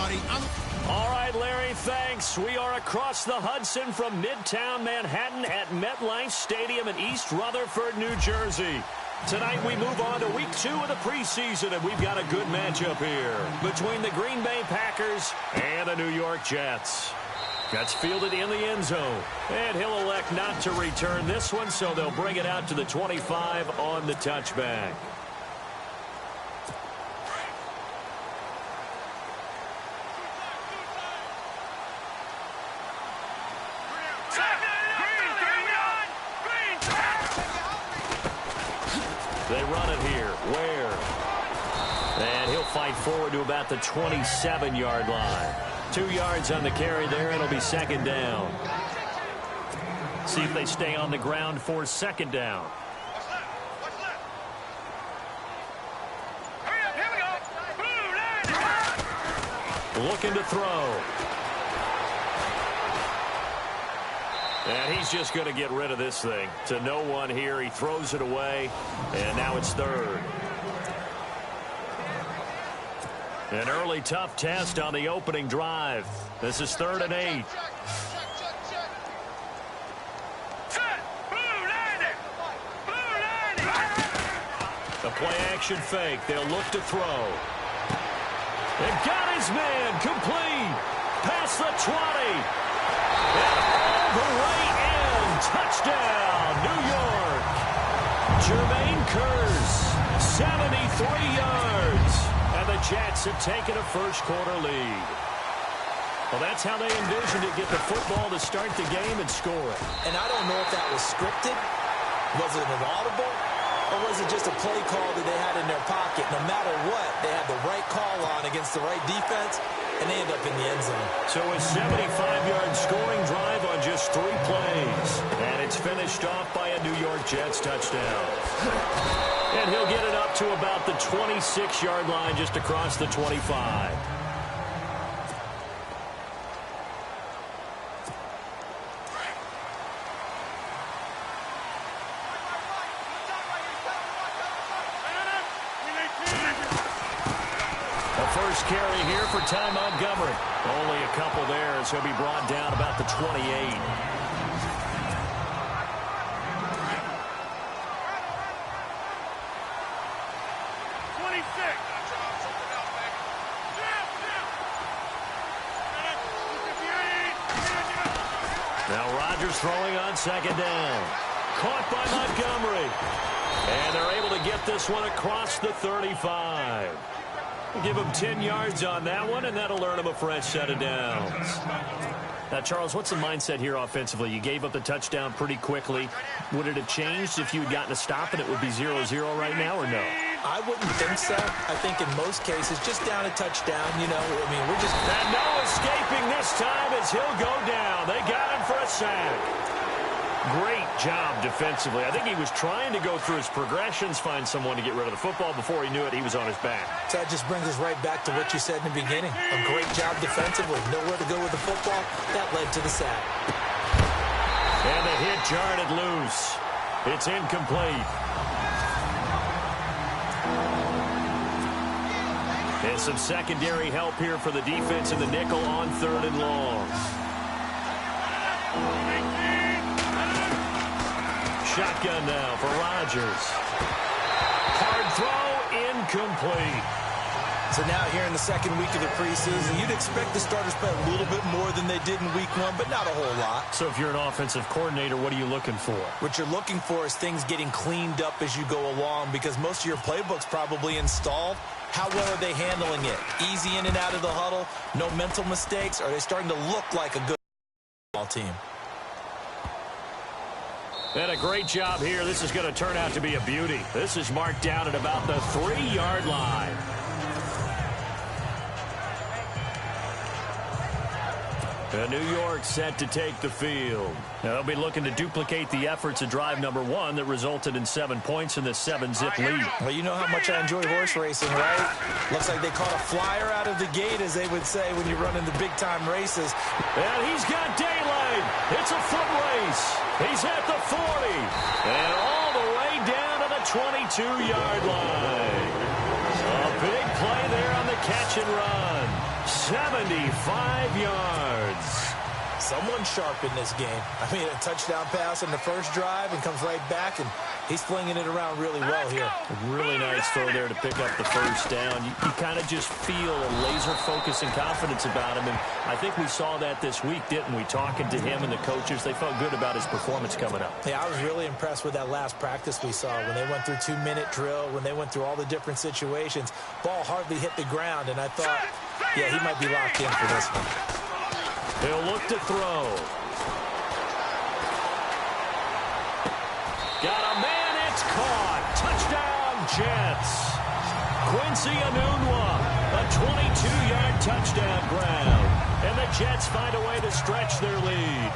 everybody. All right, Larry, thanks. We are across the Hudson from Midtown Manhattan at MetLife Stadium in East Rutherford, New Jersey. Tonight we move on to week 2 of the preseason, and we've got a good matchup here between the Green Bay Packers and the New York Jets. That's fielded in the end zone, and he'll elect not to return this one, so they'll bring it out to the 25 on the touchback. They run it here. Ware. And he'll fight forward to about the 27-yard line. 2 yards on the carry there, and it'll be second down. See if they stay on the ground for second down. Looking to throw. And he's just going to get rid of this thing. To no one here. He throws it away, and now it's third. An early tough test on the opening drive. This is 3rd and 8. A play-action fake. They'll look to throw. And got his man. Complete. Past the 20. And all the way in. Touchdown, New York. Jermaine Kearse, 73 yards. And the Jets have taken a first-quarter lead. Well, that's how they envisioned it. Get the football to start the game and score it. And I don't know if that was scripted. Was it an audible? Or was it just a play call that they had in their pocket? No matter what, they had the right call on against the right defense, and they end up in the end zone. So a 75-yard scoring drive on just 3 plays. And it's finished off by a New York Jets touchdown. And he'll get it up to about the 26-yard line just across the 25. First carry here for Ty Montgomery. Only a couple there as he'll be brought down about the 28. Now Rodgers throwing on second down. Caught by Montgomery. And they're able to get this one across the 35. Give him 10 yards on that one, and that'll earn him a fresh set of downs. Now, Charles, what's the mindset here offensively? You gave up the touchdown pretty quickly. Would it have changed if you had gotten a stop and it would be 0-0 right now, or no? I wouldn't think so. I think in most cases, just down a touchdown, you know, I mean, we're just... And no escaping this time as he'll go down. They got him for a sack. Great job defensively. I think he was trying to go through his progressions, find someone to get rid of the football. Before he knew it, he was on his back. So that just brings us right back to what you said in the beginning. A great job defensively. Nowhere to go with the football. That led to the sack. And the hit jarred it loose. It's incomplete. And some secondary help here for the defense in the nickel on 3rd and long. Shotgun now for Rodgers. Hard throw, incomplete. So now here in the second week of the preseason, you'd expect the starters to play a little bit more than they did in week 1, but not a whole lot. So if you're an offensive coordinator, what are you looking for? What you're looking for is things getting cleaned up as you go along, because most of your playbook's probably installed. How well are they handling it? Easy in and out of the huddle? No mental mistakes? Are they starting to look like a good ball team? And a great job here. This is going to turn out to be a beauty. This is marked down at about the 3-yard line. And New York set to take the field. Now they'll be looking to duplicate the efforts of drive number 1 that resulted in 7 points in the 7-zip lead. Well, you know how much I enjoy horse racing, right? Looks like they caught a flyer out of the gate, as they would say when you run in the big-time races. And he's got daylight. It's a foot race. He's at the 40. And all the way down to the 22-yard line. A big play there on the catch and run. 75 yards. Someone sharp in this game. I mean, a touchdown pass on the first drive and comes right back, and he's flinging it around really well here. Really nice throw there to pick up the first down. You kind of just feel a laser focus and confidence about him, and I think we saw that this week, didn't we? Talking to him and the coaches, they felt good about his performance coming up. Yeah, I was really impressed with that last practice we saw when they went through 2-minute drill, when they went through all the different situations. Ball hardly hit the ground, and I thought, yeah, he might be locked in for this one. He'll look to throw. Got a man, it's caught. Touchdown, Jets. Quincy Enunwa, a 22-yard touchdown grab. And the Jets find a way to stretch their lead.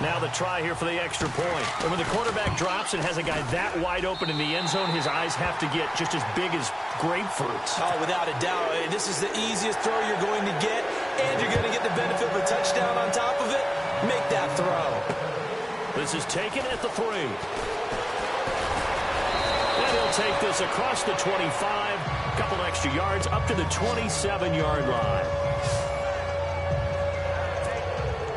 Now the try here for the extra point. And when the quarterback drops and has a guy that wide open in the end zone, his eyes have to get just as big as grapefruits. Oh, without a doubt. This is the easiest throw you're going to get, and you're going to get the benefit of a touchdown on top of it. Make that throw. This is taken at the 3. And he'll take this across the 25. A couple extra yards up to the 27-yard line.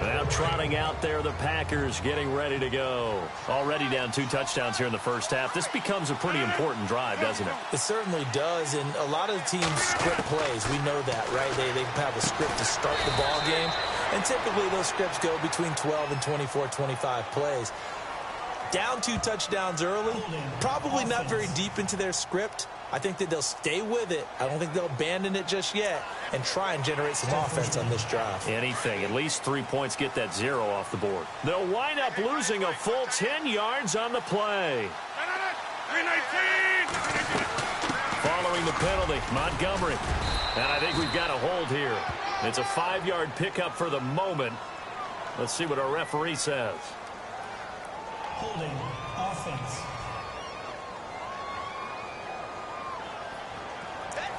Now trotting out there, the Packers getting ready to go. Already down 2 touchdowns here in the first half. This becomes a pretty important drive, doesn't it? It certainly does, and a lot of the teams script plays. We know that, right? They have a script to start the ball game, and typically those scripts go between 12 and 24, 25 plays. Down 2 touchdowns early, probably not very deep into their script. I think that they'll stay with it. I don't think they'll abandon it just yet and try and generate some offense on this drive. Anything. At least 3 points, get that 0 off the board. They'll wind up losing a full 10 yards on the play. Following the penalty, Montgomery. And I think we've got a hold here. It's a 5-yard pickup for the moment. Let's see what our referee says. Holding offense.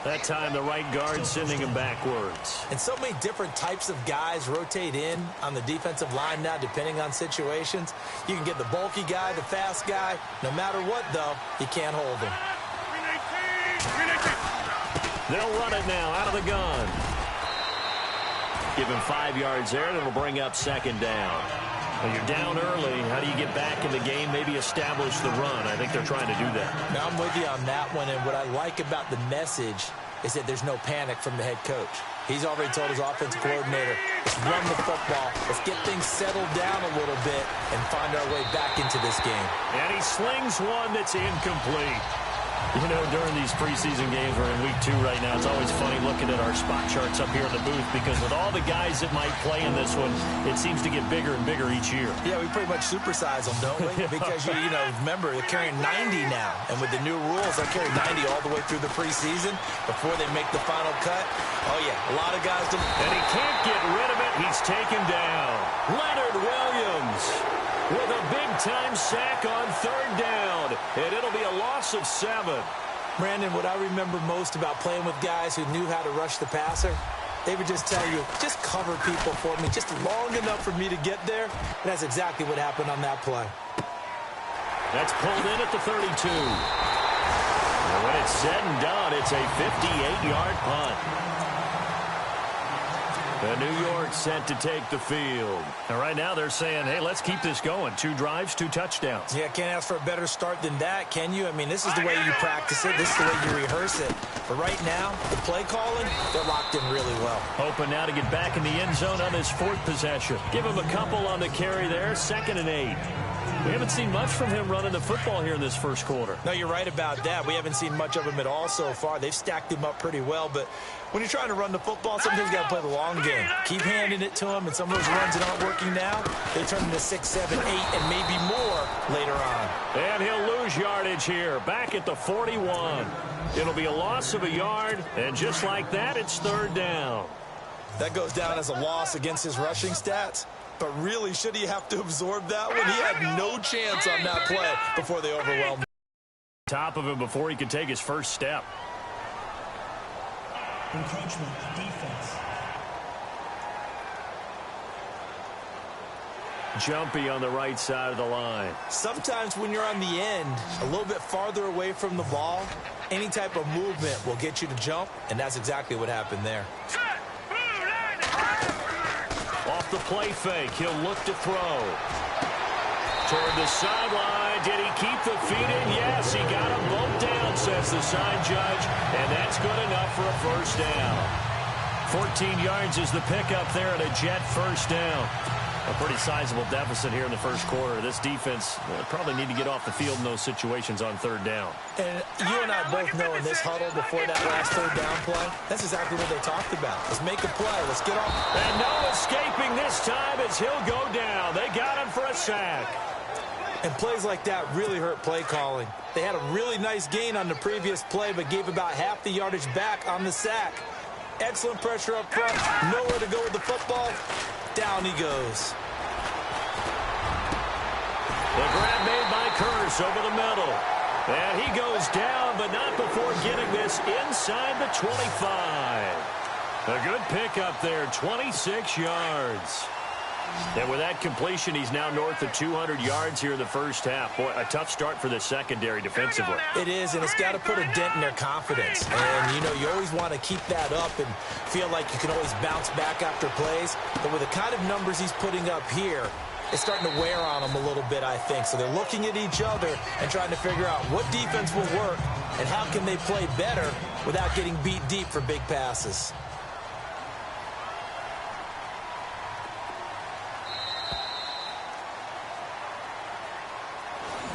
That time, the right guard sending him backwards. And so many different types of guys rotate in on the defensive line now, depending on situations. You can get the bulky guy, the fast guy. No matter what, though, you can't hold him. They'll run it now out of the gun. Give him 5 yards there, and it'll bring up second down. When you're down early, how do you get back in the game, maybe establish the run? I think they're trying to do that. Now, I'm with you on that one, and what I like about the message is that there's no panic from the head coach. He's already told his offensive coordinator, let's run the football, let's get things settled down a little bit and find our way back into this game. And he slings one that's incomplete. You know, during these preseason games, we're in week 2 right now, it's always funny looking at our spot charts up here in the booth because with all the guys that might play in this one, it seems to get bigger and bigger each year. Yeah, we pretty much supersize them, don't we? Because, you know, remember, they're carrying 90 now. And with the new rules, they carry 90 all the way through the preseason before they make the final cut. Oh, yeah, a lot of guys do. And he can't get rid of it. He's taken down. Leonard Williams with a big-time sack on 3rd down. And it'll be a loss of 7. Brandon, what I remember most about playing with guys who knew how to rush the passer, they would just tell you, just cover people for me, just long enough for me to get there. And that's exactly what happened on that play. That's pulled in at the 32. And when it's said and done, it's a 58-yard punt. The New York set to take the field. And right now they're saying, hey, let's keep this going. 2 drives, 2 touchdowns. Yeah, can't ask for a better start than that, can you? I mean, this is the way you practice it. This is the way you rehearse it. But right now, the play calling, they're locked in really well. Hoping now to get back in the end zone on this 4th possession. Give him a couple on the carry there, 2nd and 8. We haven't seen much from him running the football here in this first quarter. No, you're right about that. We haven't seen much of him at all so far. They've stacked him up pretty well, but when you're trying to run the football, sometimes you got to play the long game. Keep handing it to him, and some of those runs that aren't working now, they turn into 6, 7, 8, and maybe more later on. And he'll lose yardage here, back at the 41. It'll be a loss of a yard, and just like that, it's 3rd down. That goes down as a loss against his rushing stats. But really, should he have to absorb that one? He had no chance on that play before they overwhelmed him. Top of him before he could take his first step. Encroachment, defense. Jumpy on the right side of the line. Sometimes when you're on the end, a little bit farther away from the ball, any type of movement will get you to jump, and that's exactly what happened there. the play fake. He'll look to throw. Toward the sideline. Did he keep the feet in? Yes, he got them both down, says the sign judge. And that's good enough for a first down. 14 yards is the pickup there at a Jet first down. A pretty sizable deficit here in the first quarter. This defense probably need to get off the field in those situations on third down. And you and I both know in this huddle before that last third down play, that's exactly what they talked about. Let's make a play. Let's get off. And no escaping this time as he'll go down. They got him for a sack. And plays like that really hurt play calling. They had a really nice gain on the previous play, but gave about half the yardage back on the sack. Excellent pressure up front. Nowhere to go with the football. Down he goes. The grab made by Curse over the middle. And he goes down, but not before getting this inside the 25. A good pickup there, 26 yards. And with that completion, he's now north of 200 yards here in the first half. Boy, a tough start for the secondary defensively. It is, and it's got to put a dent in their confidence. And, you know, you always want to keep that up and feel like you can always bounce back after plays. But with the kind of numbers he's putting up here, it's starting to wear on them a little bit, I think. So they're looking at each other and trying to figure out what defense will work and how can they play better without getting beat deep for big passes.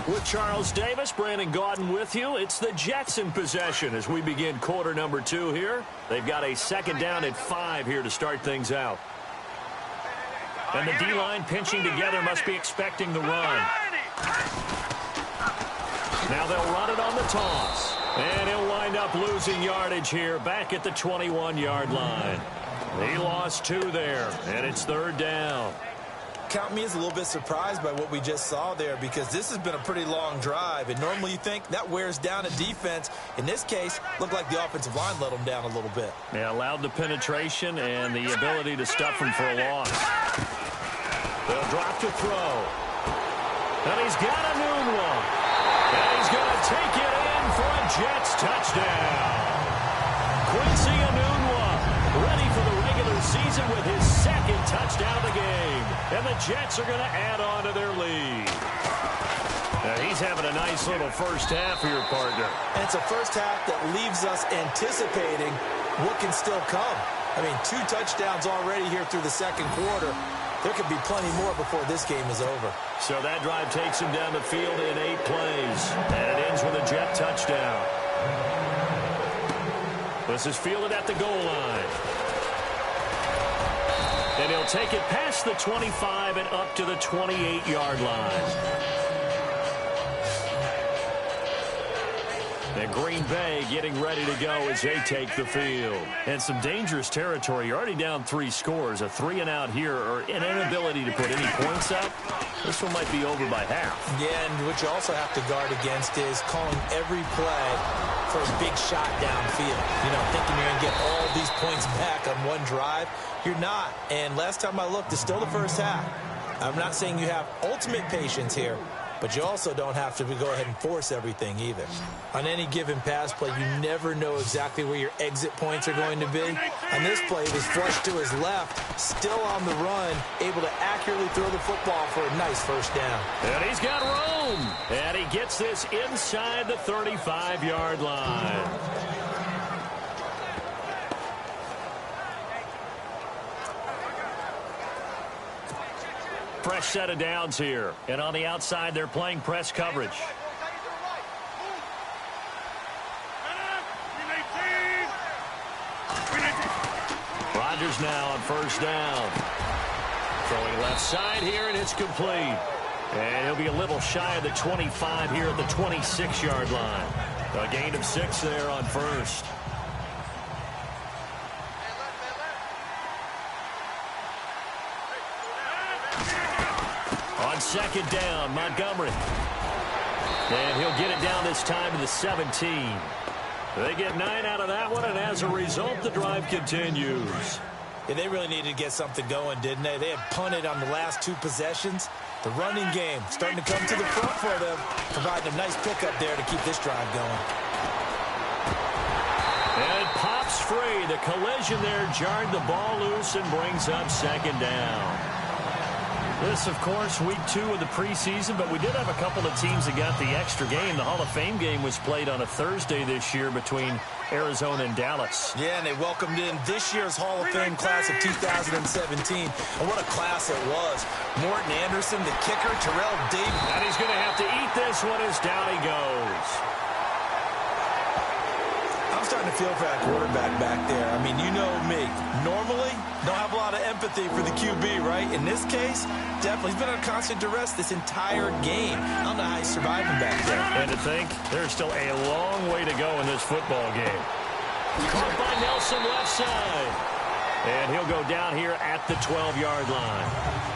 With Charles Davis, Brandon Gaudin with you. It's the Jets in possession as we begin quarter number 2 here. They've got a second down at 5 here to start things out. And the D-line pinching together must be expecting the run. Now they'll run it on the toss. And he'll wind up losing yardage here back at the 21-yard line. He lost 2 there, and it's third down. Count me as a little bit surprised by what we just saw there because this has been a pretty long drive, and normally you think that wears down a defense. In this case, looked like the offensive line let them down a little bit. Yeah, allowed the penetration and the ability to stuff him for a loss. They'll drop to throw. And he's got a new one. And he's going to take it in for a Jets touchdown. Quincy Enunwa ready for the regular season with his second touchdown of the game. And the Jets are going to add on to their lead. Now he's having a nice little first half for your partner. And it's a first half that leaves us anticipating what can still come. I mean, 2 touchdowns already here through the second quarter. There could be plenty more before this game is over. So that drive takes him down the field in 8 plays. And it ends with a Jet touchdown. This is fielded at the goal line. And he'll take it past the 25 and up to the 28-yard line. And Green Bay getting ready to go as they take the field. And some dangerous territory. You're already down 3 scores. A 3-and-out here or an inability to put any points up. This one might be over by half. Yeah, and what you also have to guard against is calling every play for a big shot downfield. You know, thinking you're going to get all these points back on one drive. You're not. And last time I looked, it's still the first half. I'm not saying you have ultimate patience here, but you also don't have to go ahead and force everything either. On any given pass play, you never know exactly where your exit points are going to be. On this play, it was flushed to his left, still on the run, able to accurately throw the football for a nice first down. And he's got room. And he gets this inside the 35-yard line. Fresh set of downs here. And on the outside, they're playing press coverage. Rodgers now on first down. Throwing left side here, and it's complete. And he'll be a little shy of the 25 here at the 26-yard line. A gain of 6 there on first. On second down, Montgomery. And he'll get it down this time to the 17. They get 9 out of that one, and as a result, the drive continues. Yeah, they really needed to get something going, didn't they? They had punted on the last 2 possessions. The running game starting to come to the front for them, providing a nice pickup there to keep this drive going. And pops free. The collision there jarred the ball loose and brings up second down. This, of course, week 2 of the preseason, but we did have a couple of teams that got the extra game. The Hall of Fame game was played on a Thursday this year between Arizona and Dallas. Yeah, and they welcomed in this year's Hall of Fame class of 2017. And what a class it was. Morton Anderson, the kicker, Terrell Davis. And he's going to have to eat this one as down he goes. I'm starting to feel for that quarterback back there. I mean, you know me. Normally, don't have a lot of empathy for the QB, right? In this case, definitely. He's been on constant duress this entire game. I don't know how he's surviving back there. And to think, there's still a long way to go in this football game. Caught by Nelson left side. And he'll go down here at the 12-yard line.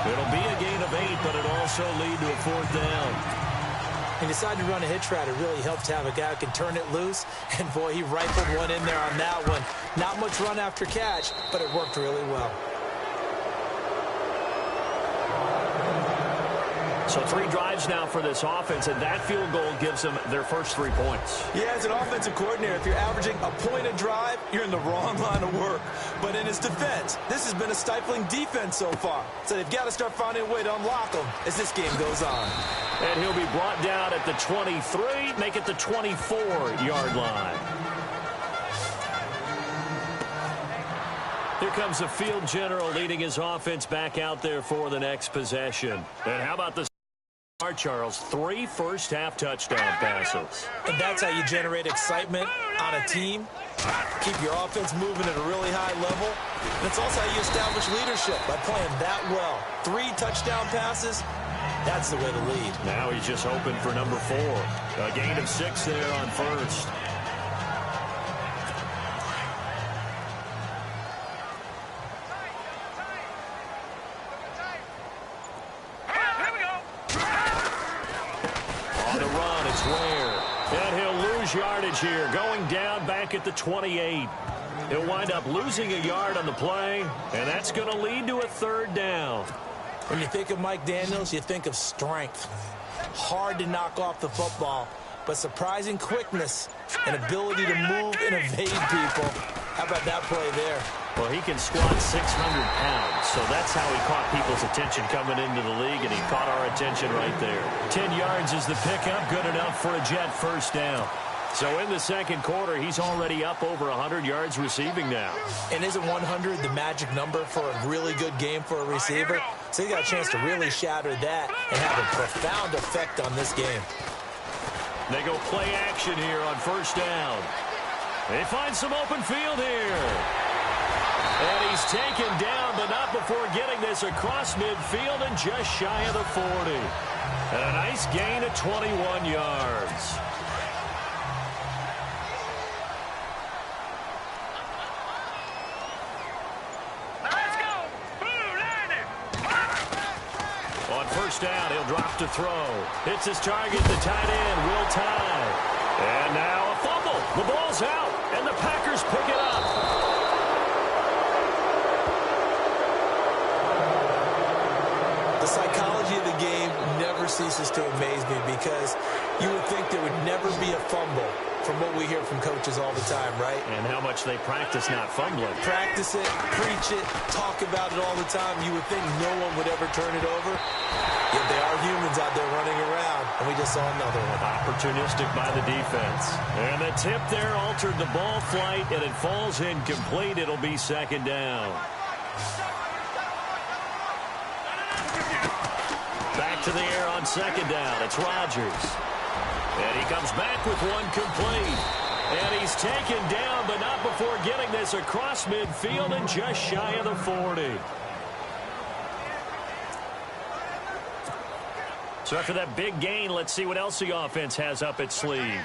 It'll be a gain of 8, but it'll also lead to a 4th down. He decided to run a hitch route. It really helped to have a guy who can turn it loose. And, boy, he rifled one in there on that one. Not much run after catch, but it worked really well. So 3 drives now for this offense, and that field goal gives them their first 3 points. Yeah, as an offensive coordinator, if you're averaging a point a drive, you're in the wrong line of work. But in his defense, this has been a stifling defense so far. So they've got to start finding a way to unlock them as this game goes on. And he'll be brought down at the 23, make it the 24-yard line. Here comes the field general leading his offense back out there for the next possession. And how about the Charles? 3 first-half touchdown passes. And that's how you generate excitement on a team. Keep your offense moving at a really high level. And it's also how you establish leadership by playing that well. 3 touchdown passes. That's the way to lead. Now he's just hoping for number 4. A gain of 6 there on first. On the run, it's Ware. And he'll lose yardage here. Going down back at the 28. He'll wind up losing a yard on the play, and that's going to lead to a 3rd down. When you think of Mike Daniels, you think of strength. Hard to knock off the football, but surprising quickness and ability to move and evade people. How about that play there? Well, he can squat 600 pounds, so that's how he caught people's attention coming into the league, and he caught our attention right there. 10 yards is the pickup, good enough for a Jet first down. So in the second quarter, he's already up over 100 yards receiving now. And isn't 100 the magic number for a really good game for a receiver? So he got a chance to really shatter that and have a profound effect on this game. They go play action here on first down. They find some open field here. And he's taken down, but not before getting this across midfield and just shy of the 40. And a nice gain of 21 yards. Down, he'll drop to throw. Hits his target, the tight end, Will Tye. And now a fumble. The ball's out, and the Packers pick it up. The psychology of the game never ceases to amaze me because you would think there would never be a fumble from what we hear from coaches all the time, right? And how much they practice not fumbling. Practice it, preach it, talk about it all the time. You would think no one would ever turn it over. Yet they are humans out there running around, and we just saw another one. Opportunistic by the defense. And the tip there altered the ball flight, and it falls incomplete. It'll be 2nd down. Back to the air on 2nd down. It's Rodgers. And he comes back with one complete. And he's taken down, but not before getting this across midfield and just shy of the 40. So after that big gain, let's see what else the offense has up its sleeve.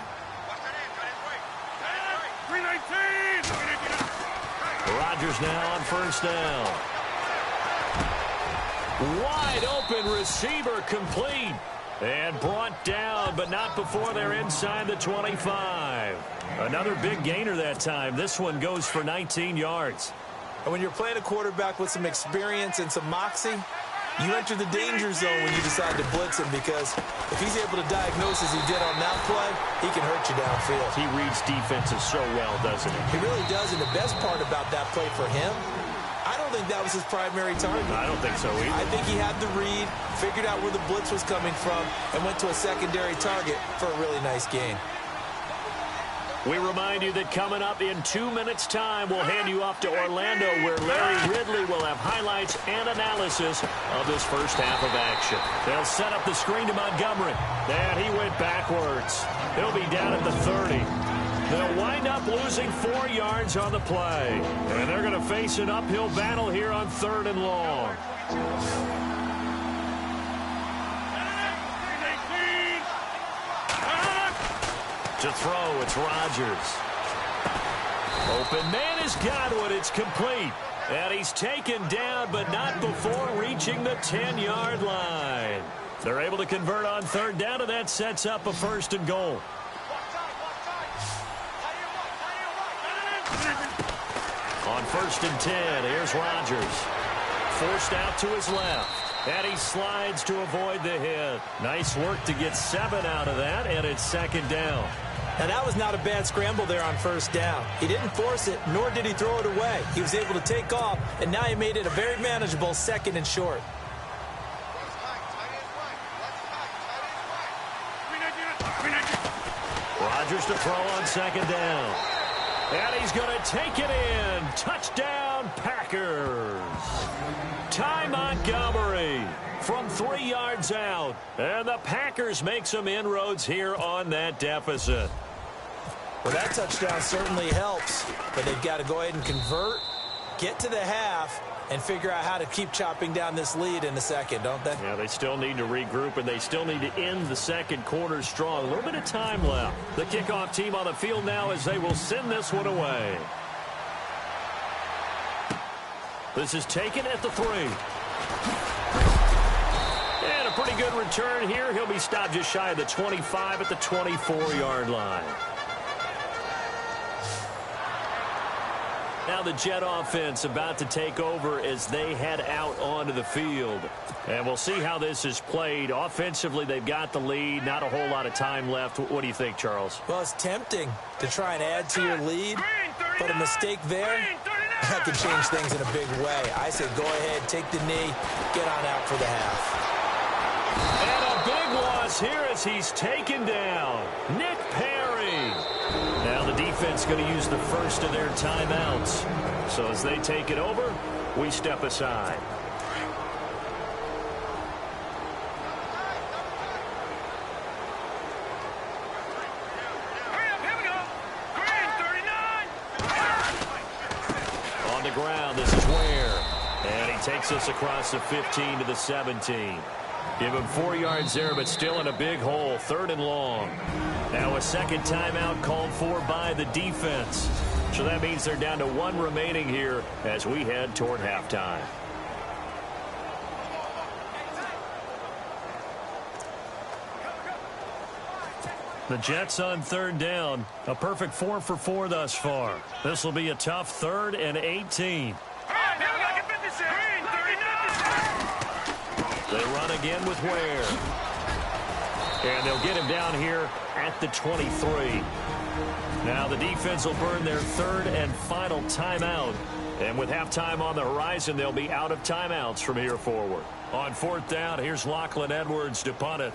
Rodgers now on first down. Wide open receiver complete. And brought down, but not before they're inside the 25. Another big gainer that time. This one goes for 19 yards. And when you're playing a quarterback with some experience and some moxie, you enter the danger zone when you decide to blitz him because if he's able to diagnose as he did on that play, he can hurt you downfield. He reads defenses so well, doesn't he? He really does, and the best part about that play for him, I don't think that was his primary target. I don't think so either. I think he had the read, figured out where the blitz was coming from, and went to a secondary target for a really nice gain. We remind you that coming up in 2 minutes' time, we'll hand you off to Orlando, where Larry Ridley will have highlights and analysis of this first half of action. They'll set up the screen to Montgomery. And he went backwards. He'll be down at the 30. They'll wind up losing 4 yards on the play. And they're going to face an uphill battle here on 3rd and long. To throw, it's Rodgers. Open man is Godwin. It's complete. And he's taken down, but not before reaching the 10-yard line. They're able to convert on 3rd down, and that sets up a 1st and goal. On 1st and 10, here's Rodgers. Forced out to his left. And he slides to avoid the hit. Nice work to get 7 out of that, and it's 2nd down. Now, that was not a bad scramble there on 1st down. He didn't force it, nor did he throw it away. He was able to take off, and now he made it a very manageable 2nd and short. Rodgers to throw on 2nd down. And he's going to take it in. Touchdown, Packers. Ty Montgomery from 3 yards out. And the Packers make some inroads here on that deficit. Well, that touchdown certainly helps, but they've got to go ahead and convert, get to the half, and figure out how to keep chopping down this lead in the second, don't they? Yeah, they still need to regroup, and they still need to end the second quarter strong. A little bit of time left. The kickoff team on the field now as they will send this one away. This is taken at the 3. And a pretty good return here. He'll be stopped just shy of the 25 at the 24-yard line. Now the Jet offense about to take over as they head out onto the field. And we'll see how this is played. Offensively, they've got the lead. Not a whole lot of time left. What do you think, Charles? Well, it's tempting to try and add to your lead, but a mistake there, that could change things in a big way. I say go ahead, take the knee, get on out for the half. And a big loss here as he's taken down. Nick Perry. Now the defense going to use the first of their timeouts. So as they take it over, we step aside. On the ground, this is Ware. And he takes us across the 15 to the 17. Give him 4 yards there, but still in a big hole. 3rd and long. Now a second timeout called for by the defense. So that means they're down to 1 remaining here as we head toward halftime. The Jets on 3rd down. A perfect 4 for 4 thus far. This will be a tough 3rd and 18. They run again with Ware. And they'll get him down here at the 23. Now the defense will burn their 3rd and final timeout. And with halftime on the horizon, they'll be out of timeouts from here forward. On 4th down, here's Lachlan Edwards to punt it.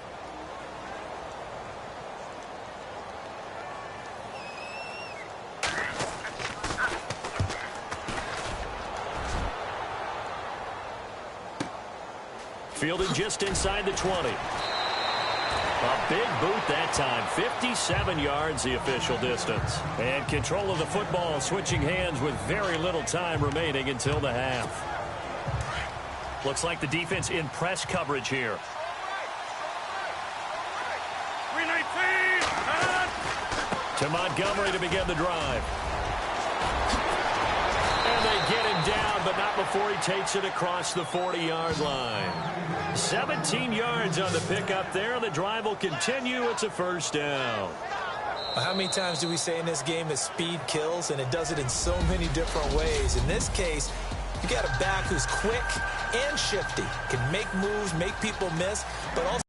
Fielded just inside the 20. A big boot that time. 57 yards the official distance. And control of the football switching hands with very little time remaining until the half. Looks like the defense in press coverage here. To Montgomery to begin the drive. And they get him down, but not before he takes it across the 40-yard line. 17 yards on the pickup there. The drive will continue. It's a 1st down. Well, how many times do we say in this game that speed kills, and it does it in so many different ways? In this case, you got a back who's quick and shifty, can make moves, make people miss, but also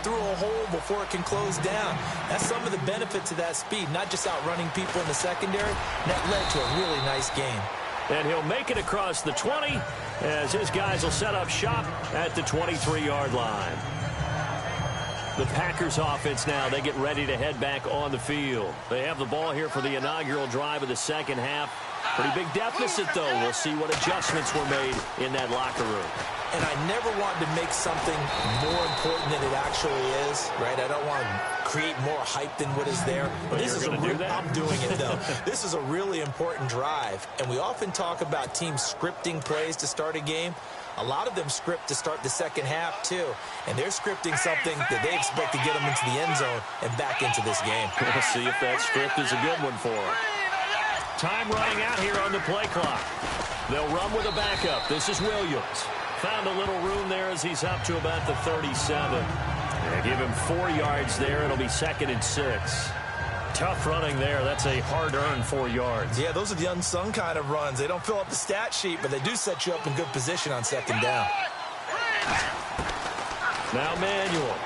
through a hole before it can close down. That's some of the benefits of that speed, not just outrunning people in the secondary. That led to a really nice game. And he'll make it across the 20 as his guys will set up shop at the 23-yard line. The Packers offense now, they get ready to head back on the field. They have the ball here for the inaugural drive of the second half. Pretty big deficit, though. We'll see what adjustments were made in that locker room. And I never want to make something more important than it actually is, right? I don't want to create more hype than what is there. But this is I'm doing it, though. This is a really important drive. And we often talk about teams scripting plays to start a game. A lot of them script to start the second half, too. And they're scripting something that they expect to get them into the end zone and back into this game. We'll see if that script is a good one for them. Time running out here on the play clock. They'll run with a backup. This is Williams. Found a little room there as he's up to about the 37. They give him 4 yards there. It'll be 2nd and 6. Tough running there. That's a hard-earned 4 yards. Yeah, those are the unsung kind of runs. They don't fill up the stat sheet, but they do set you up in good position on 2nd down. Now Manuel.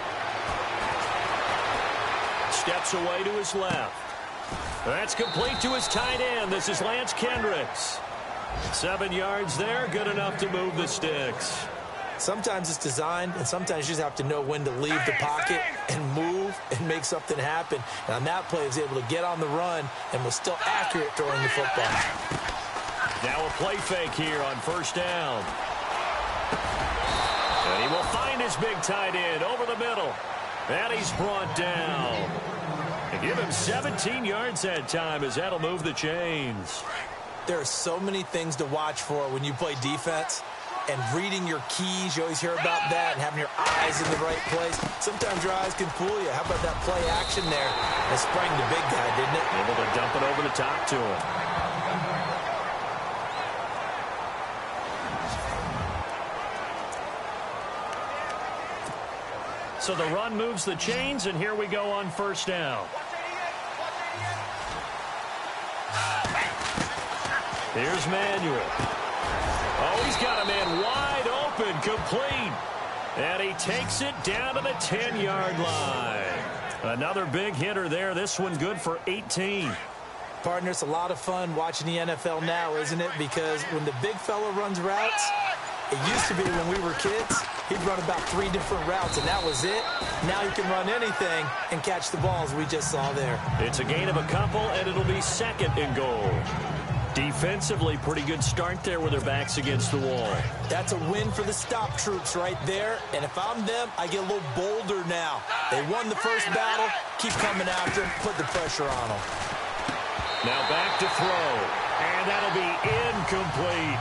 Steps away to his left. That's complete to his tight end. This is Lance Kendricks. 7 yards there, good enough to move the sticks. Sometimes it's designed, and sometimes you just have to know when to leave the pocket and move and make something happen. And on that play, he was able to get on the run and was still accurate throwing the football. Now a play fake here on 1st down. And he will find his big tight end over the middle. And he's brought down. And give him 17 yards that time as that'll move the chains. There are so many things to watch for when you play defense. And reading your keys, you always hear about that, and having your eyes in the right place. Sometimes your eyes can fool you. How about that play action there? It sprang the big guy, didn't it? Able to dump it over the top to him. So the run moves the chains, and here we go on 1st down. Here's Manuel. Oh, he's got a man wide open, complete. And he takes it down to the 10-yard line. Another big hitter there. This one good for 18. Partner, it's a lot of fun watching the NFL now, isn't it? Because when the big fella runs routes, it used to be when we were kids, he'd run about 3 different routes, and that was it. Now he can run anything and catch the balls we just saw there. It's a gain of a couple, and it'll be 2nd and goal. Defensively, pretty good start there with their backs against the wall. That's a win for the stop troops right there. And if I'm them, I get a little bolder now. They won the first battle. Keep coming after them. Put the pressure on them. Now back to throw. And that'll be incomplete.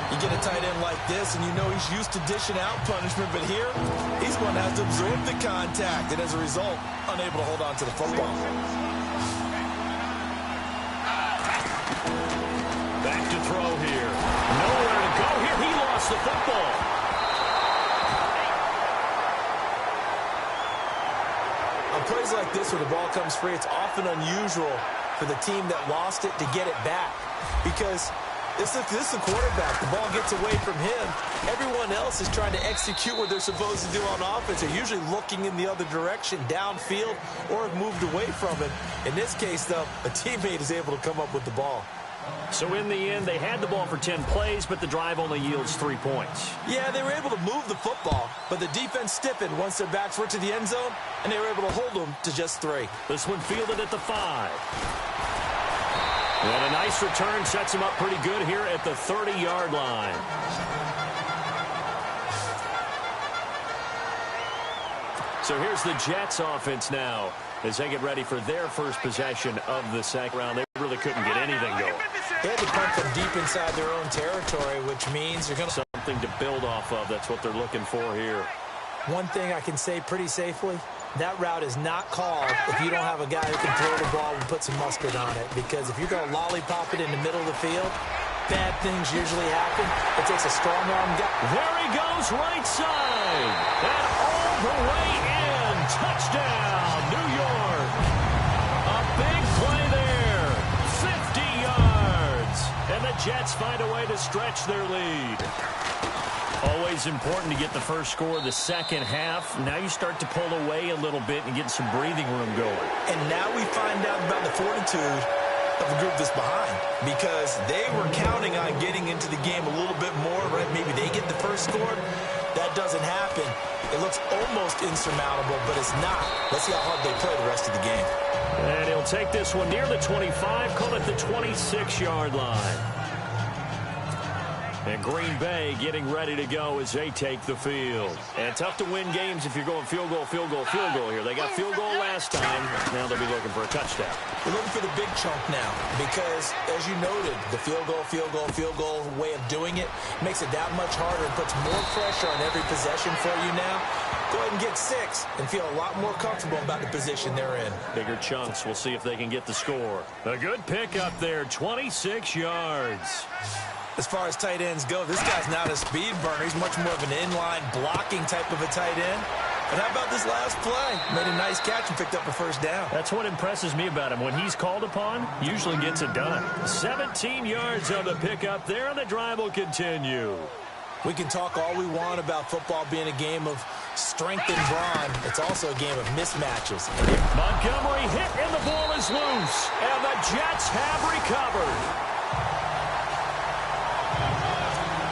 You get a tight end like this, and you know he's used to dishing out punishment. But here, he's going to have to absorb the contact. And as a result, unable to hold on to the football. Back to throw here. Nowhere to go here. He lost the football. On plays like this where the ball comes free, it's often unusual for the team that lost it to get it back. Because this is the quarterback. The ball gets away from him. Everyone else is trying to execute what they're supposed to do on offense. They're usually looking in the other direction, downfield, or have moved away from it. In this case, though, a teammate is able to come up with the ball. So in the end, they had the ball for 10 plays, but the drive only yields 3 points. Yeah, they were able to move the football, but the defense stiffened once their backs were to the end zone, and they were able to hold them to just 3. This one fielded at the 5. And a nice return sets him up pretty good here at the 30-yard line. So here's the Jets offense now as they get ready for their first possession of the second round. They really couldn't get anything going. They had to punt from deep inside their own territory, which means you're going to... Something to build off of. That's what they're looking for here. One thing I can say pretty safely, that route is not called if you don't have a guy who can throw the ball and put some mustard on it. Because if you're going to lollipop it in the middle of the field, bad things usually happen. It takes a strong arm guy. There he goes, right side. And all the way in. Touchdown, New York. A big play there. 50 yards. And the Jets find a way to stretch their lead. Always important to get the first score of the second half. Now you start to pull away a little bit and get some breathing room going. And now we find out about the fortitude of a group that's behind because they were counting on getting into the game a little bit more, right? Maybe they get the first score. That doesn't happen. It looks almost insurmountable, but it's not. Let's see how hard they play the rest of the game. And he'll take this one near the 25, call it the 26-yard line. And Green Bay getting ready to go as they take the field. And tough to win games if you're going field goal, field goal, field goal here. They got field goal last time. Now they'll be looking for a touchdown. We're looking for the big chunk now because, as you noted, the field goal way of doing it makes it that much harder and puts more pressure on every possession for you now. Go ahead and get 6 and feel a lot more comfortable about the position they're in. Bigger chunks. We'll see if they can get the score. A good pick up there, 26 yards. As far as tight ends go, this guy's not a speed burner. He's much more of an inline blocking type of a tight end. But how about this last play? Made a nice catch and picked up a first down. That's what impresses me about him. When he's called upon, usually gets it done. 17 yards on the pickup there, and the drive will continue. We can talk all we want about football being a game of strength and brawn. It's also a game of mismatches. Montgomery hit, and the ball is loose. And the Jets have recovered.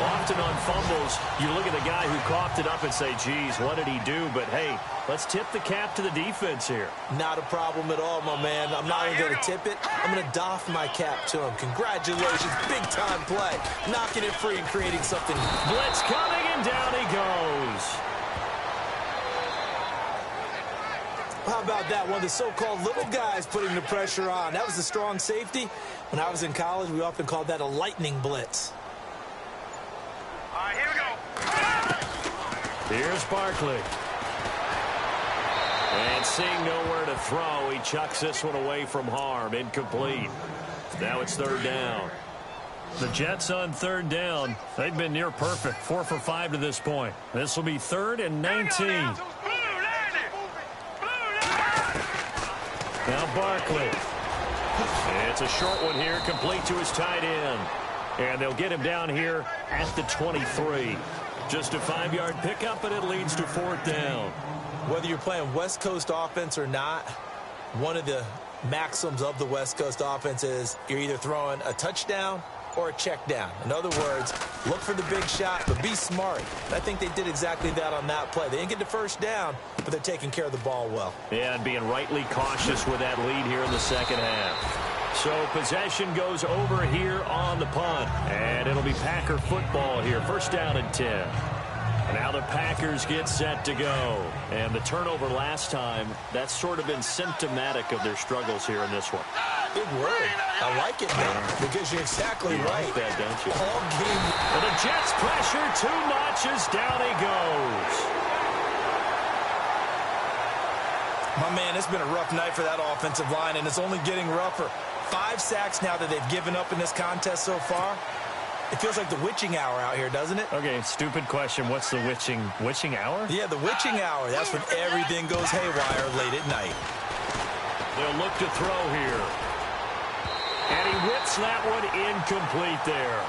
Often on fumbles, you look at the guy who coughed it up and say, geez, what did he do? But, hey, let's tip the cap to the defense here. Not a problem at all, my man. I'm not even going to tip it. I'm going to doff my cap to him. Congratulations. Big-time play. Knocking it free and creating something. Blitz coming, and down he goes. How about that? One of the so-called little guys putting the pressure on. That was the strong safety. When I was in college, we often called that a lightning blitz. Here we go. Here's Barkley. And seeing nowhere to throw, he chucks this one away from harm. Incomplete. Now it's third down. The Jets on third down. They've been near perfect. 4 for 5 to this point. This will be 3rd and 19. Now Barkley. It's a short one here, complete to his tight end. And they'll get him down here at the 23. Just a 5-yard pickup, and it leads to 4th down. Whether you're playing West Coast offense or not, one of the maxims of the West Coast offense is you're either throwing a touchdown or a check down. In other words, look for the big shot, but be smart. And I think they did exactly that on that play. They didn't get the first down, but they're taking care of the ball well. Yeah, and being rightly cautious with that lead here in the second half. So possession goes over here on the punt. And it'll be Packer football here. 1st down and 10. Now the Packers get set to go. And the turnover last time, that's sort of been symptomatic of their struggles here in this one. Big word. I like it, man, because you're exactly right. Like that, don't you? All game. And the Jets pressure too much as down he goes. My man, it's been a rough night for that offensive line, and it's only getting rougher. 5 sacks now that they've given up in this contest so far. It feels like the witching hour out here, doesn't it? Okay, stupid question. What's the witching hour? Yeah, the witching hour. That's when everything goes haywire late at night. They'll look to throw here. And he whips that one incomplete there.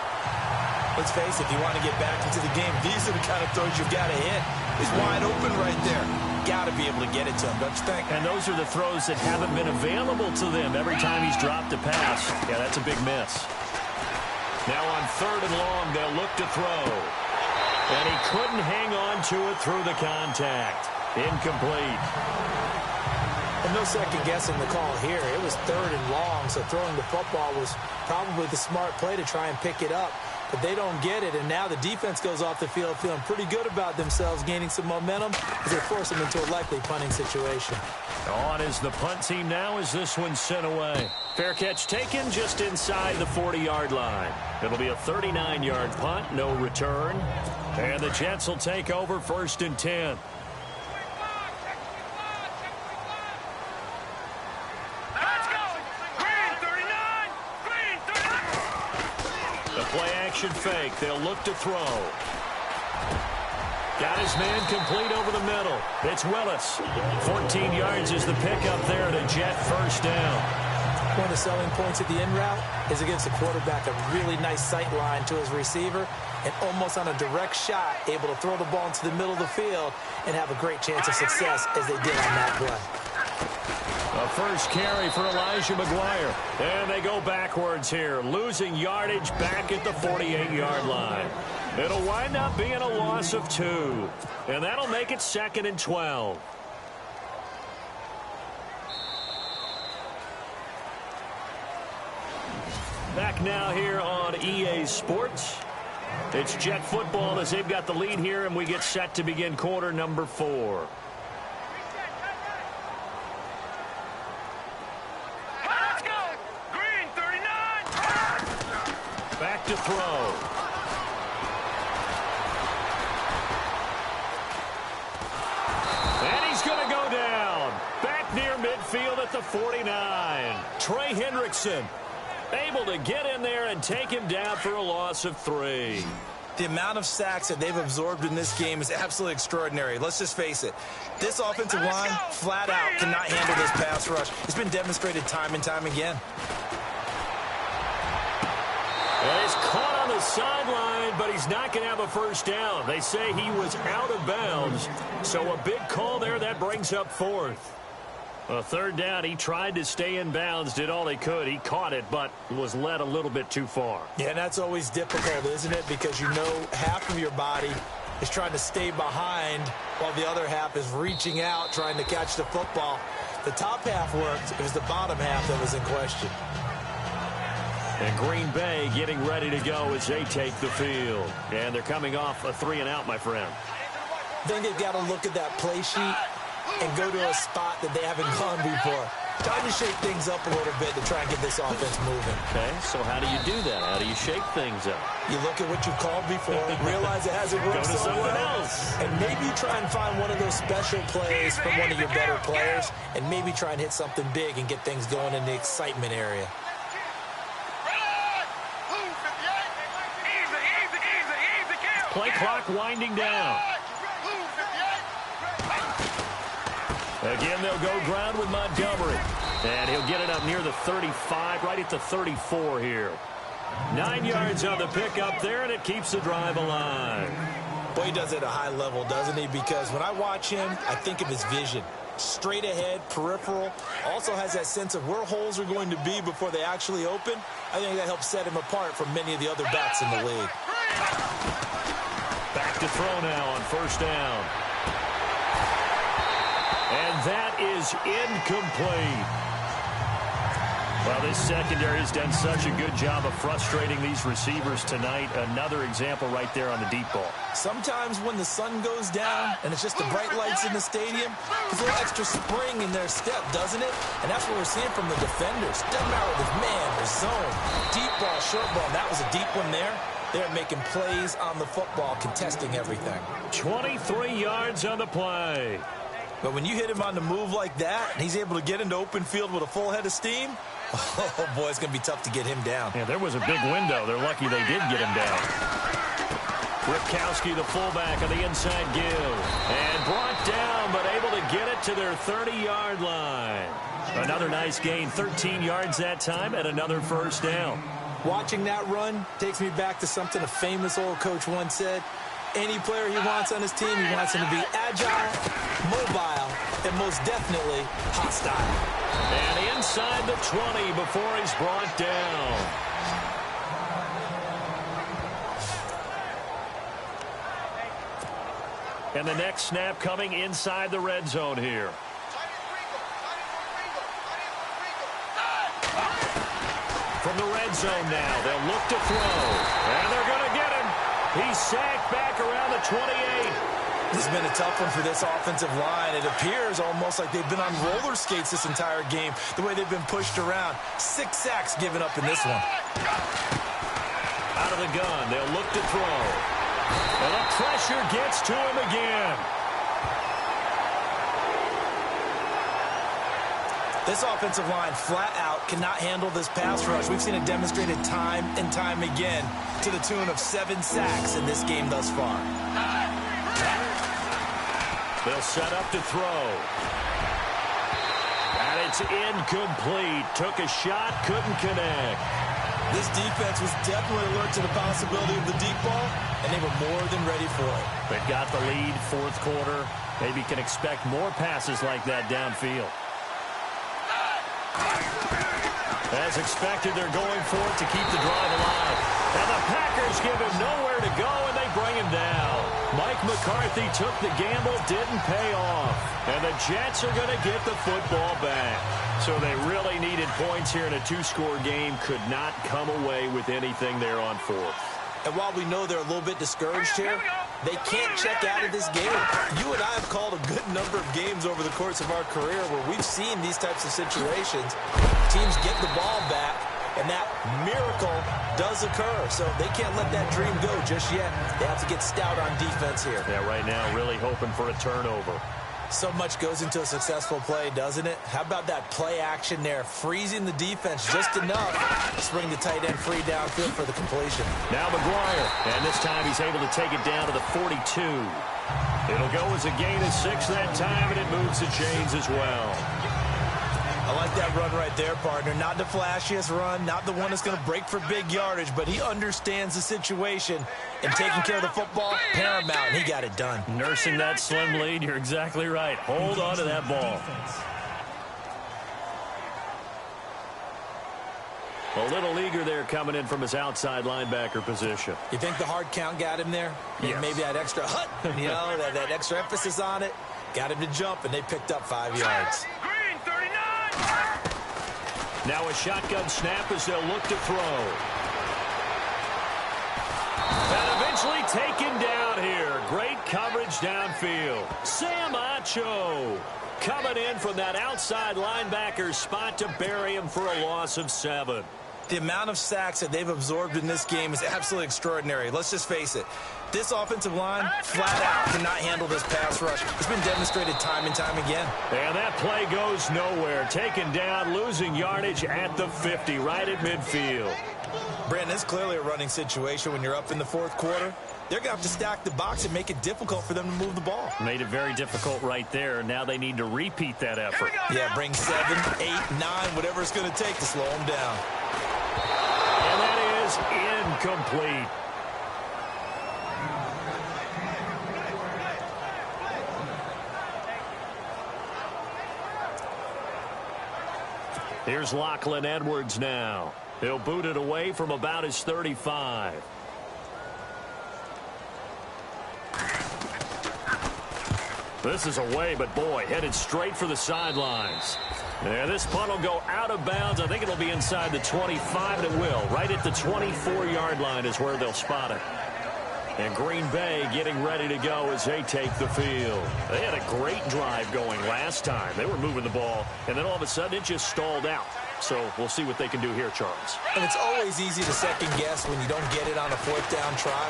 Let's face it, if you want to get back into the game, these are the kind of throws you've got to hit. He's wide open right there. Got to be able to get it to him, don't you think? And those are the throws that haven't been available to them every time he's dropped a pass. Yeah, that's a big miss. Now on 3rd and long, they'll look to throw. And he couldn't hang on to it through the contact. Incomplete. And no second guessing the call here. It was 3rd and long, so throwing the football was probably the smart play to try and pick it up. But they don't get it, and now the defense goes off the field feeling pretty good about themselves, gaining some momentum as they force them into a likely punting situation. On is the punt team now as this one's sent away. Fair catch taken just inside the 40-yard line. It'll be a 39-yard punt, no return. And the Jets will take over 1st and 10. Play-action fake. They'll look to throw. Got his man complete over the middle. It's Willis. 14 yards is the pickup there to Jet 1st down. One of the selling points of the in route is it gives the quarterback a really nice sight line to his receiver and almost on a direct shot able to throw the ball into the middle of the field and have a great chance of success as they did on that play. A first carry for Elijah McGuire. And they go backwards here, losing yardage back at the 48-yard line. It'll wind up being a loss of 2. And that'll make it 2nd and 12. Back now here on EA Sports. It's Jet football as they've got the lead here, and we get set to begin quarter number 4. Let's go! Green 39! Back to throw. And he's going to go down. Back near midfield at the 49. Trey Hendrickson able to get in there and take him down for a loss of 3. The amount of sacks that they've absorbed in this game is absolutely extraordinary. Let's just face it. This offensive line, flat out, cannot handle this pass rush. It's been demonstrated time and time again. Well, he's caught on the sideline, but he's not going to have a first down. They say he was out of bounds, so a big call there. That brings up 4th. A 3rd down, he tried to stay in bounds, did all he could. He caught it, but was led a little bit too far. Yeah, and that's always difficult, isn't it? Because you know half of your body is trying to stay behind while the other half is reaching out, trying to catch the football. The top half worked. It was the bottom half that was in question. And Green Bay getting ready to go as they take the field. And they're coming off a 3-and-out, my friend. Then they've got to look at that play sheet and go to a spot that they haven't gone before. Trying to shake things up a little bit to try and get this offense moving. Okay, so how do you do that? How do you shake things up? You look at what you called before, realize it hasn't worked Go to so something well, else. and maybe try and find one of those special plays from one of your better players, and maybe try and hit something big and get things going in the excitement area. Play clock winding down. Again, they'll go ground with Montgomery. And he'll get it up near the 35, right at the 34 here. 9 yards on the pickup there, and it keeps the drive alive. Boy, he does it at a high level, doesn't he? Because when I watch him, I think of his vision. Straight ahead, peripheral. Also has that sense of where holes are going to be before they actually open. I think that helps set him apart from many of the other backs in the league. Back to throw now on 1st down. And that is incomplete. Well, this secondary has done such a good job of frustrating these receivers tonight. Another example right there on the deep ball. Sometimes when the sun goes down and it's just the bright lights in the stadium, there's a little extra spring in their step, doesn't it? And that's what we're seeing from the defenders. Doesn't matter if it's man or zone, deep ball, short ball. That was a deep one there. They're making plays on the football, contesting everything. 23 yards on the play. But when you hit him on the move like that, and he's able to get into open field with a full head of steam, oh, boy, it's going to be tough to get him down. Yeah, there was a big window. They're lucky they did get him down. Ripkowski, the fullback, on the inside give. And brought down, but able to get it to their 30-yard line. Another nice gain, 13 yards that time, and another 1st down. Watching that run takes me back to something a famous old coach once said. Any player he wants on his team, he wants him to be agile, mobile, and most definitely hostile. And inside the 20 before he's brought down. And the next snap coming inside the red zone here. From the red zone now, they'll look to throw. And they're going to get him. He's sacked back around the 28. This has been a tough one for this offensive line. It appears almost like they've been on roller skates this entire game, the way they've been pushed around. 6 sacks given up in this one. Out of the gun, they'll look to throw. And the pressure gets to him again. This offensive line flat out cannot handle this pass rush. We've seen it demonstrated time and time again to the tune of 7 sacks in this game thus far. They'll set up to throw. And it's incomplete. Took a shot, couldn't connect. This defense was definitely alert to the possibility of the deep ball, and they were more than ready for it. They've got the lead, 4th quarter. Maybe can expect more passes like that downfield. As expected, they're going for it to keep the drive alive. And the Packers give him nowhere to go, and they bring him down. Mike McCarthy took the gamble, didn't pay off. And the Jets are going to get the football back. So they really needed points here in a two-score game. Could not come away with anything there on fourth. And while we know they're a little bit discouraged here, they can't check out of this game. You and I have called a good number of games over the course of our career where we've seen these types of situations. Teams get the ball back, and that miracle does occur. So they can't let that dream go just yet. They have to get stout on defense here. Yeah, right now really hoping for a turnover. So much goes into a successful play, doesn't it? How about that play action there? Freezing the defense just enough to bring the tight end free downfield for the completion. Now McGuire, and this time he's able to take it down to the 42. It'll go as a gain of 6 that time, and it moves the chains as well. I like that run right there, partner. Not the flashiest run, not the one that's going to break for big yardage, but he understands the situation, and taking care of the football, paramount, and he got it done. Nursing that slim lead, you're exactly right. Hold on to that ball. A little eager there coming in from his outside linebacker position. You think the hard count got him there? Yes. Maybe that extra hut, you know, that extra emphasis on it. Got him to jump, and they picked up 5 yards. Green 39. Now a shotgun snap as they'll look to throw. And eventually taken down here. Great coverage downfield. Sam Acho coming in from that outside linebacker spot to bury him for a loss of 7. The amount of sacks that they've absorbed in this game is absolutely extraordinary. Let's just face it. This offensive line, flat out, cannot handle this pass rush. It's been demonstrated time and time again. And that play goes nowhere. Taken down, losing yardage at the 50, right at midfield. Brandon, it's clearly a running situation when you're up in the fourth quarter. They're going to have to stack the box and make it difficult for them to move the ball. Made it very difficult right there. Now they need to repeat that effort. Yeah, bring 7, 8, 9, whatever it's going to take to slow them down. And that is incomplete. Here's Lachlan Edwards now. He'll boot it away from about his 35. This is away, but boy, headed straight for the sidelines. And this punt will go out of bounds. I think it'll be inside the 25, and it will. Right at the 24-yard line is where they'll spot it. And Green Bay getting ready to go as they take the field. They had a great drive going last time. They were moving the ball, and then all of a sudden it just stalled out. So we'll see what they can do here, Charles. And it's always easy to second guess when you don't get it on a fourth down try.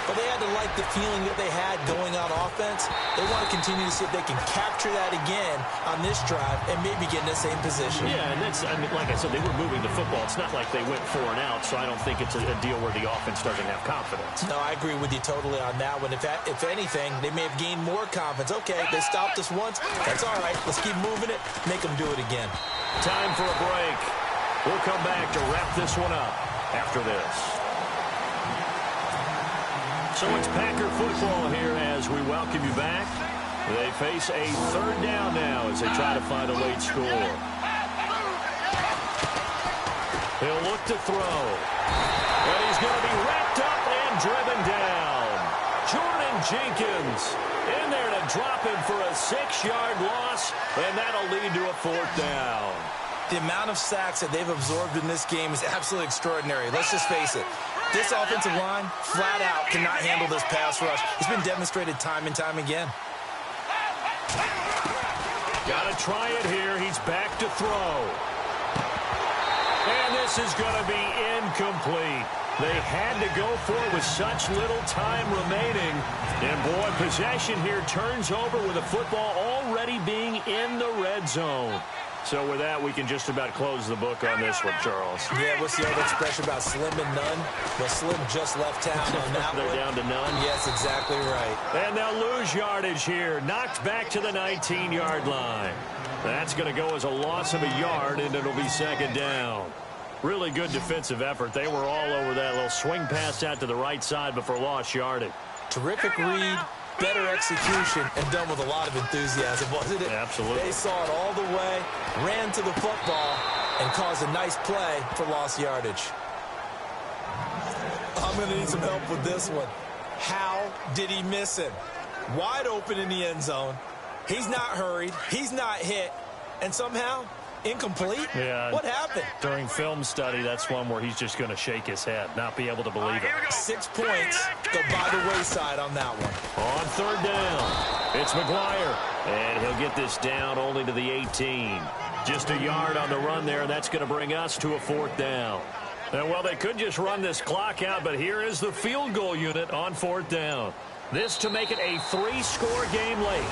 But they had to like the feeling that they had going on offense. They want to continue to see if they can capture that again on this drive and maybe get in the same position. Yeah, and that's, I mean, like I said, they were moving the football. It's not like they went 4 and out, so I don't think it's a deal where the offense doesn't have confidence. No, I agree with you totally on that one. If anything, they may have gained more confidence. Okay, they stopped us once. That's all right. Let's keep moving it. Make them do it again. Time for a break. We'll come back to wrap this one up after this. So it's Packer football here as we welcome you back. They face a third down now as they try to find a late score. He'll look to throw. And he's going to be wrapped up and driven down. Jordan Jenkins in there to drop him for a 6-yard loss, and that'll lead to a 4th down. The amount of sacks that they've absorbed in this game is absolutely extraordinary. Let's just face it. This offensive line, flat out, cannot handle this pass rush. It's been demonstrated time and time again. Got to try it here. He's back to throw. And this is going to be incomplete. They had to go for it with such little time remaining. And, boy, possession here turns over with the football already being in the red zone. So with that, we can just about close the book on this one, Charles. Yeah, what's the other expression about slim and none? Well, Slim just left town on that They're one. down to none. Yes, exactly right. And they'll lose yardage here. Knocked back to the 19-yard line. That's going to go as a loss of a yard, and it'll be 2nd down. Really good defensive effort. They were all over that little swing pass out to the right side before lost yardage. Terrific read, better execution and done with a lot of enthusiasm, wasn't it? Absolutely. They saw it all the way, ran to the football, and caused a nice play for lost yardage. I'm going to need some help with this one. How did he miss him? Wide open in the end zone. He's not hurried. He's not hit. And somehow, incomplete? Yeah. What happened? During film study, that's one where he's just going to shake his head, not be able to believe it. 6 points go by the wayside on that one. On third down, it's McGuire. And he'll get this down only to the 18. Just a yard on the run there, and that's going to bring us to a fourth down. And, well, they could just run this clock out, but here is the field goal unit on fourth down. This to make it a 3-score game late.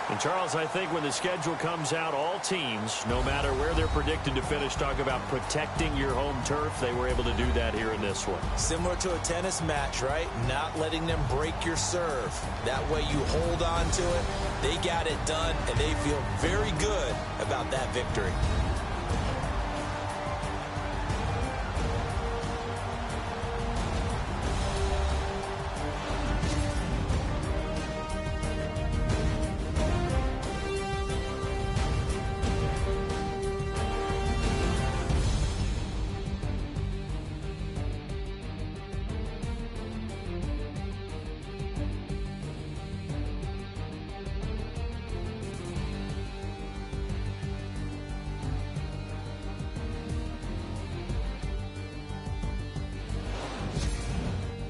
And, Charles, I think when the schedule comes out, all teams, no matter where they're predicted to finish, talk about protecting your home turf. They were able to do that here in this one. Similar to a tennis match, right? Not letting them break your serve. That way you hold on to it. They got it done, and they feel very good about that victory.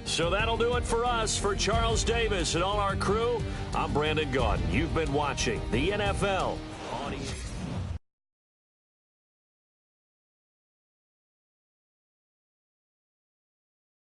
So that'll do it for us. For Charles Davis and all our crew, I'm Brandon Gaudin. You've been watching the NFL on ESPN.